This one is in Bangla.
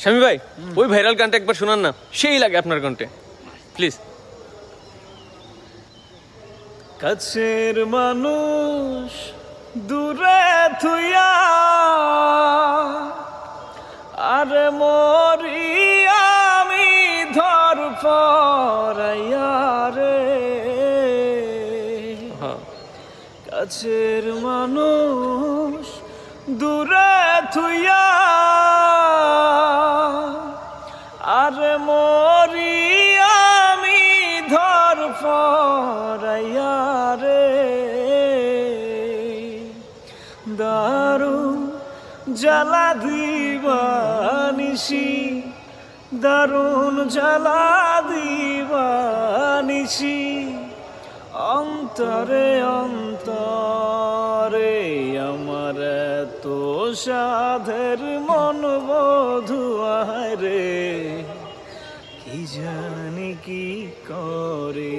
শামী ভাই ওই ভাইরাল গানটা একবার শোনান না, সেই লাগে আপনার কণ্ঠে, প্লিজ। কাছের মানুষ দূরে থুইয়া আরে মরি আমি ধর পরাইয়া রে, কাছের মানুষ দূরে থুইয়া আরে মরি আমি ধর পরাইয়া রে, দারুণ জ্বালা দিবানিসি, দারুণ জ্বালা দিবানিসি, অন্তরে অন্তরে আমার তো সাধের মন বধুয়ায় রে, কি জানি কি করে।